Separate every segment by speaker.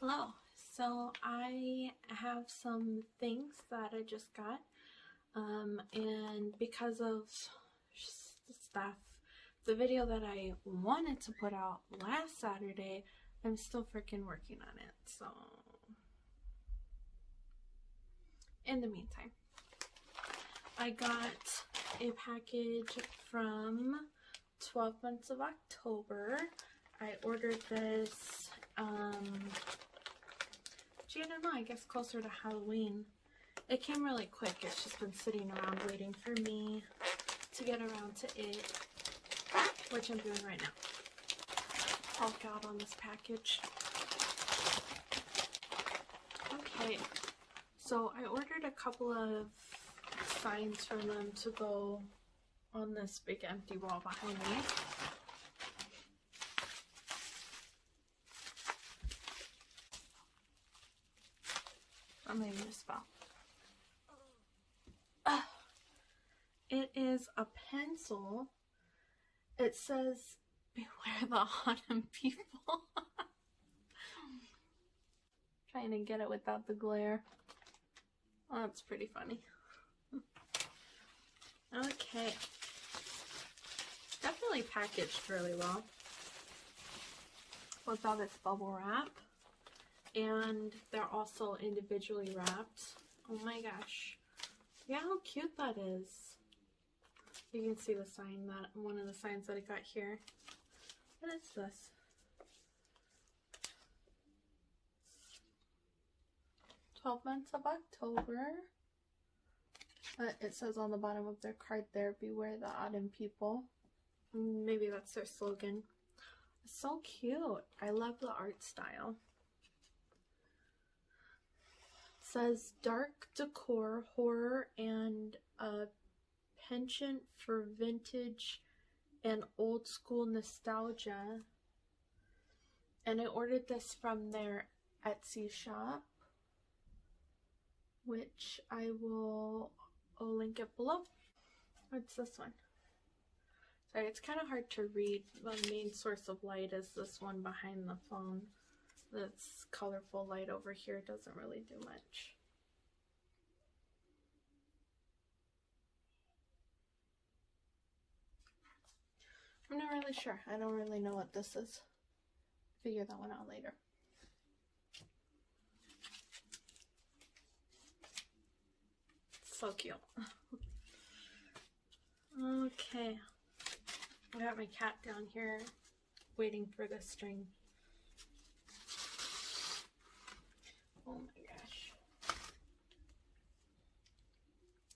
Speaker 1: Hello. So I have some things that I just got, and because of stuff, the video that I wanted to put out last Saturday, I'm still freaking working on it. So, in the meantime, I got a package from 12 Months of October. I ordered this, I don't know, I guess closer to Halloween. It came really quick. It's just been sitting around waiting for me to get around to it, which I'm doing right now. Hulk out on this package. Okay, so I ordered a couple of signs from them to go on this big empty wall behind me. I made a misspell. It is a pencil. It says, "Beware the autumn people." Trying to get it without the glare. Oh, that's pretty funny. Okay. Definitely packaged really well. With all this bubble wrap. And they're also individually wrapped. Oh my gosh. Yeah, how cute that is. You can see the sign, that one of the signs that I got here. What is this? 12 Months of October. It says on the bottom of their card there, "Beware the autumn people." Maybe that's their slogan. So cute. I love the art style. It says dark decor, horror, and a penchant for vintage and old school nostalgia. And I ordered this from their Etsy shop, which I will link it below. What's this one? Sorry, it's kind of hard to read. The main source of light is this one behind the phone. This colorful light over here doesn't really do much. I'm not really sure. I don't really know what this is. Figure that one out later. So cute. Okay. I got my cat down here waiting for the string. Oh my gosh.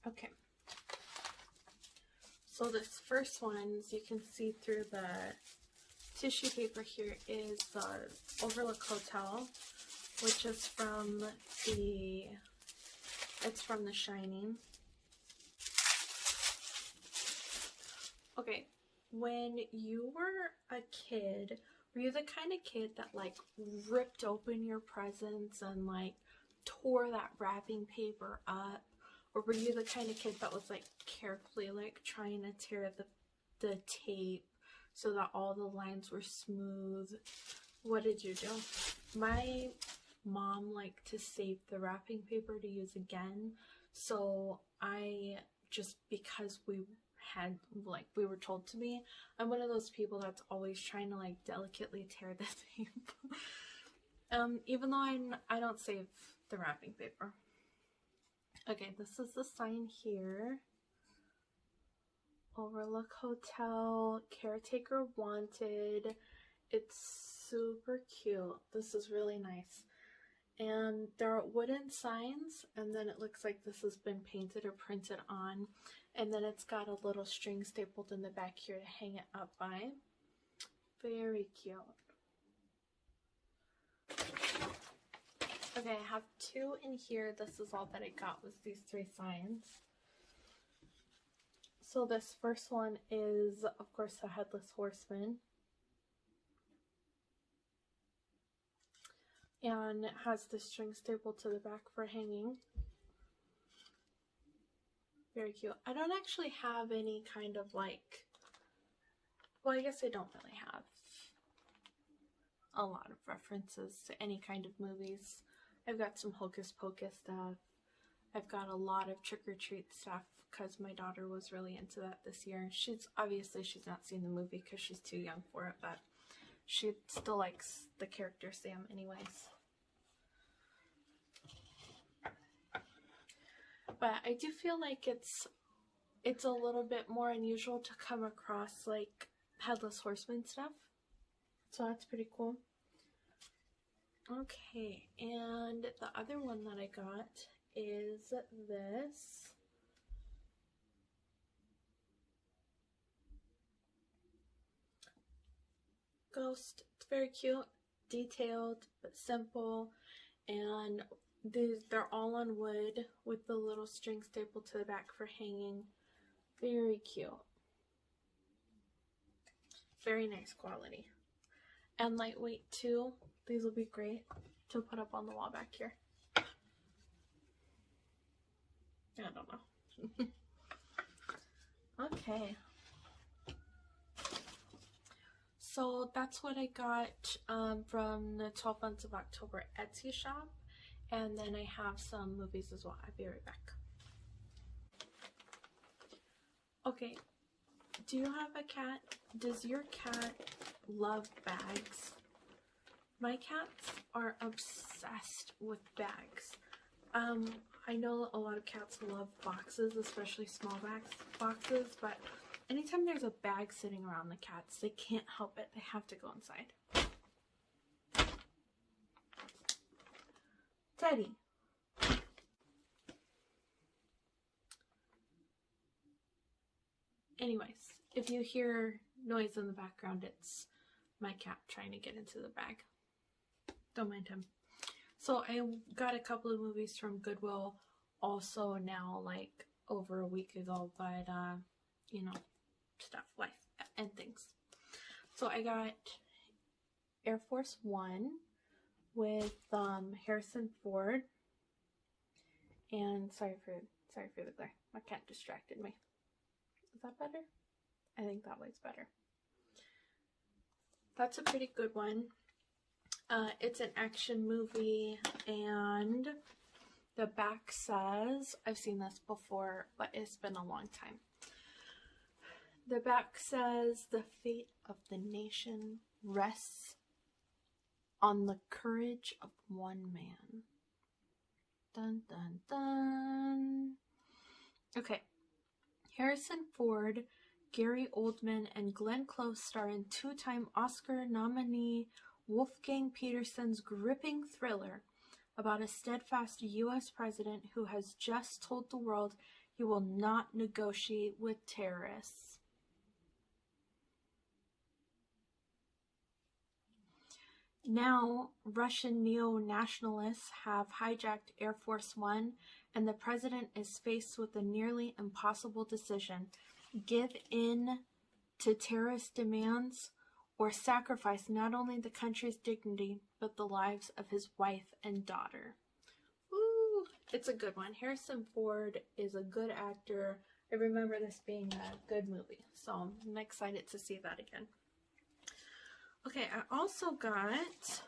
Speaker 1: Okay. So this first one, as you can see through the tissue paper here, is the Overlook Hotel, which is from the, it's from The Shining. Okay, when you were a kid, were you the kind of kid that like ripped open your presents and like tore that wrapping paper up? Or were you the kind of kid that was like carefully like trying to tear the tape so that all the lines were smooth? What did you do? My mom liked to save the wrapping paper to use again, so I just, because we had, like, we were told to be, I'm one of those people that's always trying to like delicately tear the tape. Even though I don't save the wrapping paper. Okay, this is the sign here. Overlook Hotel, caretaker wanted. It's super cute. This is really nice. And there are wooden signs, and then it looks like this has been painted or printed on. And then it's got a little string stapled in the back here to hang it up by. Very cute. Okay, I have two in here. This is all that I got, was these three signs. So this first one is, of course, the Headless Horseman. And it has the string stapled to the back for hanging. Very cute. I don't actually have any kind of like, well, I guess I don't really have a lot of references to any kind of movies. I've got some Hocus Pocus stuff. I've got a lot of Trick or Treat stuff because my daughter was really into that this year. She's not seen the movie because she's too young for it, but she still likes the character Sam anyways. But I do feel like it's a little bit more unusual to come across like Headless Horseman stuff. So that's pretty cool. Okay, and the other one that I got is this. Ghost. It's very cute, detailed, but simple, and they're all on wood with the little string stapled to the back for hanging. Very cute. Very nice quality. And lightweight too. These will be great to put up on the wall back here. I don't know. Okay. So that's what I got from the 12 Months of October Etsy shop. And then I have some movies as well. I'll be right back. Okay. Do you have a cat? Does your cat love bags? My cats are obsessed with bags. I know a lot of cats love boxes, especially small boxes, but anytime there's a bag sitting around the cats, they can't help it. They have to go inside. Teddy. Anyways, if you hear noise in the background, it's my cat trying to get into the bag. Don't mind him. So I got a couple of movies from Goodwill also now, like over a week ago, but you know, stuff, life and things. So I got Air Force One with Harrison Ford, and sorry for the glare. My cat distracted me. Is that better? I think that way's better. That's a pretty good one. It's an action movie, and the back says, I've seen this before, but it's been a long time. The back says, the fate of the nation rests on the courage of one man. Dun, dun, dun. Okay. Harrison Ford, Gary Oldman, and Glenn Close star in two-time Oscar nominee Wolfgang Petersen's gripping thriller about a steadfast U.S. president who has just told the world he will not negotiate with terrorists. Now, Russian neo-nationalists have hijacked Air Force One, and the president is faced with a nearly impossible decision: give in to terrorist demands or sacrifice not only the country's dignity, but the lives of his wife and daughter. Ooh, it's a good one. Harrison Ford is a good actor. I remember this being a good movie, so I'm excited to see that again. Okay, I also got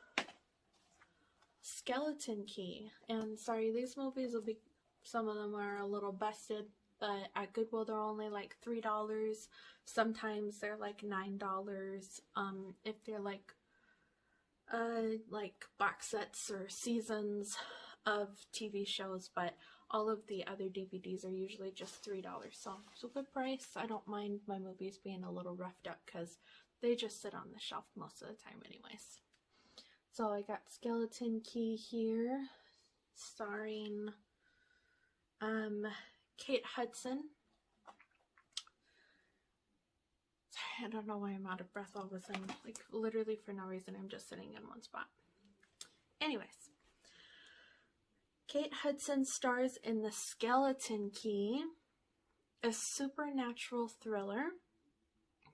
Speaker 1: Skeleton Key, and sorry, these movies will be, some of them are a little busted, but at Goodwill they're only like $3. Sometimes they're like $9 if they're like box sets or seasons of TV shows, but all of the other DVDs are usually just $3, so it's a good price. I don't mind my movies being a little roughed up because they just sit on the shelf most of the time anyways. So I got Skeleton Key here, starring Kate Hudson. Sorry, I don't know why I'm out of breath all of a sudden. Like, literally for no reason, I'm just sitting in one spot. Anyways, Kate Hudson stars in The Skeleton Key, a supernatural thriller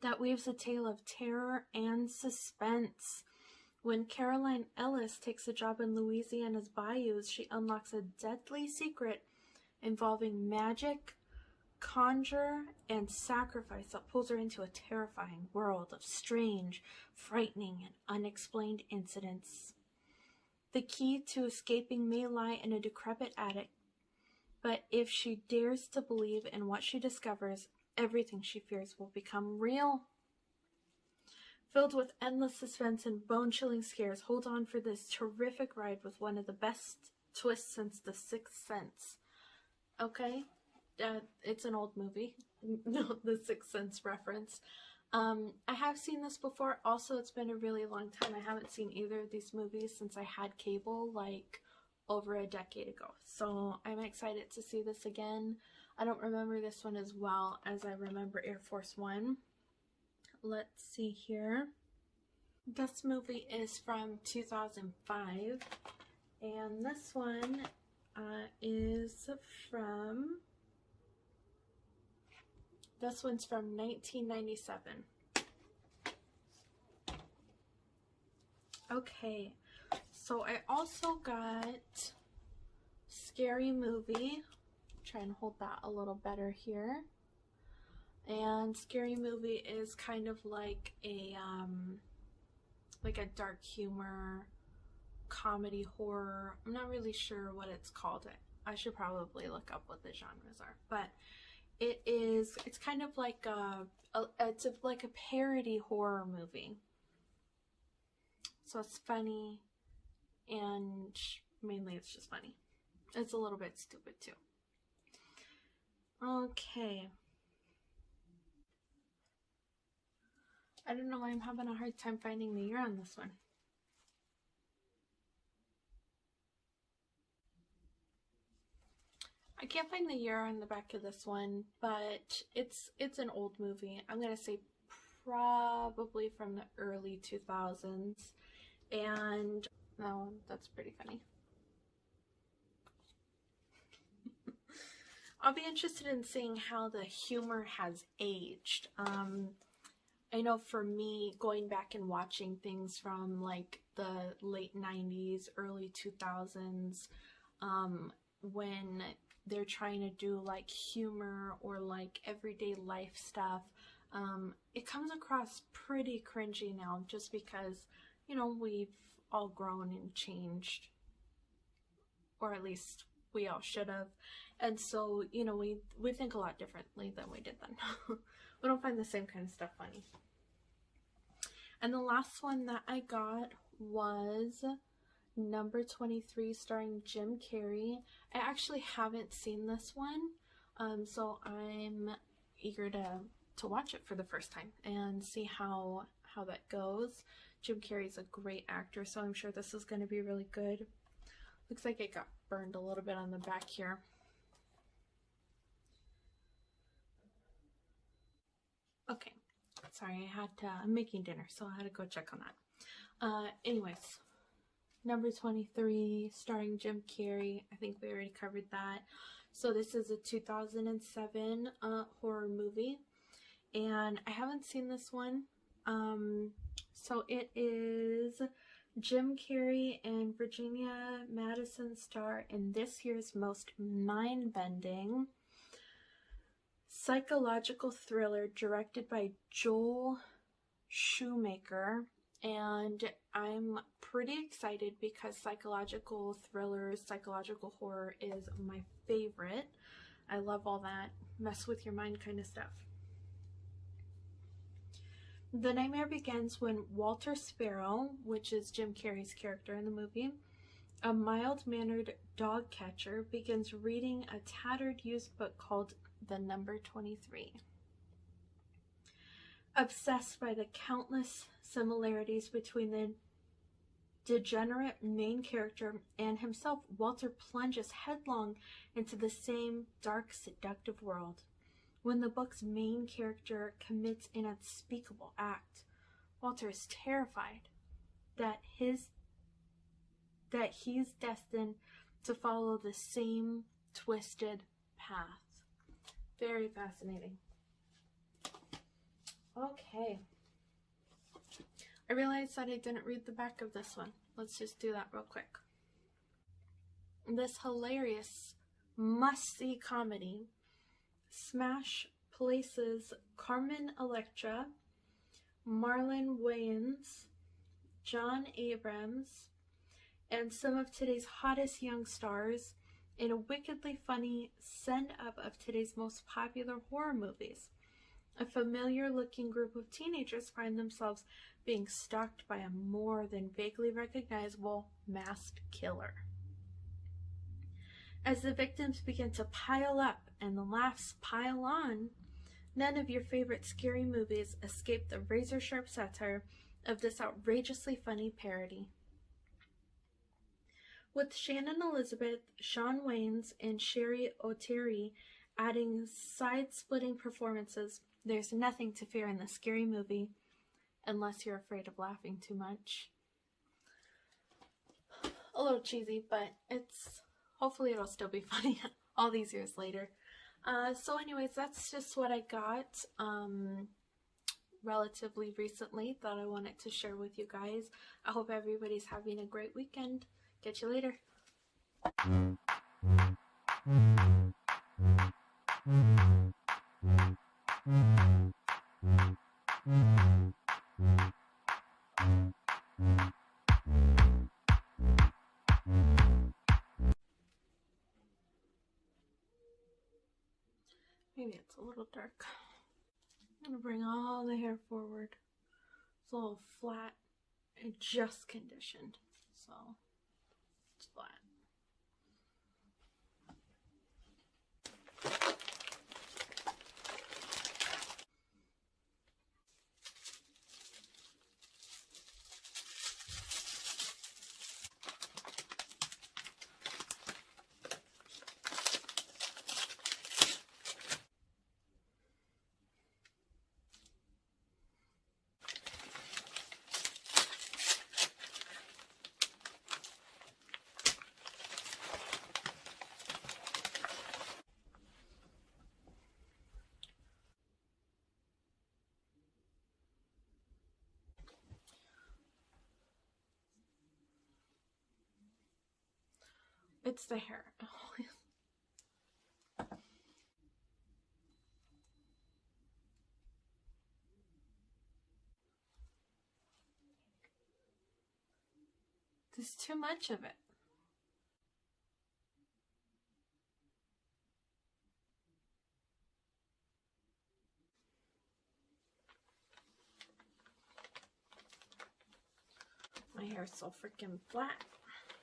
Speaker 1: that weaves a tale of terror and suspense. When Caroline Ellis takes a job in Louisiana's bayous, she unlocks a deadly secret involving magic, conjure and sacrifice that pulls her into a terrifying world of strange, frightening, and unexplained incidents. The key to escaping may lie in a decrepit attic, but if she dares to believe in what she discovers, everything she fears will become real. Filled with endless suspense and bone-chilling scares, hold on for this terrific ride with one of the best twists since The Sixth Sense. Okay? It's an old movie. No, The Sixth Sense reference. I have seen this before. Also, it's been a really long time. I haven't seen either of these movies since I had cable, like, over a decade ago. So I'm excited to see this again. I don't remember this one as well as I remember Air Force One. Let's see here. This movie is from 2005, and this one is from... This one's from 1997. Okay, so I also got Scary Movie. Try and hold that a little better here. And Scary Movie is kind of like a dark humor, comedy, horror. I'm not really sure what it's called. I should probably look up what the genres are, but it's kind of like it's like a parody horror movie. So it's funny, and mainly it's just funny. It's a little bit stupid too. Okay. I don't know why I'm having a hard time finding the year on this one. I can't find the year on the back of this one, but it's an old movie. I'm gonna say probably from the early 2000s, and oh, that's pretty funny. I'll be interested in seeing how the humor has aged. I know for me, going back and watching things from like the late 90s, early 2000s, when they're trying to do like humor or like everyday life stuff, it comes across pretty cringy now, just because, you know, we've all grown and changed, or at least we all should have. And so, you know, we think a lot differently than we did then. We don't find the same kind of stuff funny. And the last one that I got was Number 23, starring Jim Carrey. I actually haven't seen this one, so I'm eager to watch it for the first time and see how that goes. Jim Carrey's a great actor, so I'm sure this is going to be really good. Looks like it got burned a little bit on the back here. Okay, sorry, I'm making dinner, so I had to go check on that. Anyways, Number 23, starring Jim Carrey. I think we already covered that. So this is a 2007 horror movie, and I haven't seen this one. So it is Jim Carrey and Virginia Madsen star in this year's most mind-bending psychological thriller directed by Joel Schumacher. And I'm pretty excited because psychological thrillers, psychological horror is my favorite. I love all that mess with your mind kind of stuff. The nightmare begins when Walter Sparrow, which is Jim Carrey's character in the movie, a mild-mannered dog catcher, begins reading a tattered used book called The Number 23. Obsessed by the countless similarities between the degenerate main character and himself, Walter plunges headlong into the same dark, seductive world. When the book's main character commits an unspeakable act, Walter is terrified that he's destined to follow the same twisted path. Very fascinating. Okay. I realized that I didn't read the back of this one. Let's just do that real quick. This hilarious must-see comedy Smash Place's Carmen Electra, Marlon Wayans, John Abrams, and some of today's hottest young stars in a wickedly funny send-up of today's most popular horror movies. A familiar-looking group of teenagers find themselves being stalked by a more than vaguely recognizable masked killer. As the victims begin to pile up and the laughs pile on, none of your favorite scary movies escape the razor-sharp satire of this outrageously funny parody. With Shannon Elizabeth, Shawn Wayans, and Sherry O'Terry adding side-splitting performances, there's nothing to fear in this scary movie, unless you're afraid of laughing too much. A little cheesy, but hopefully it'll still be funny all these years later. So anyways, that's just what I got relatively recently that I wanted to share with you guys. I hope everybody's having a great weekend. Catch you later. Maybe it's a little dark. I'm gonna bring all the hair forward. It's a little flat and just conditioned, so it's flat. It's the hair. There's too much of it. My hair's so freaking flat.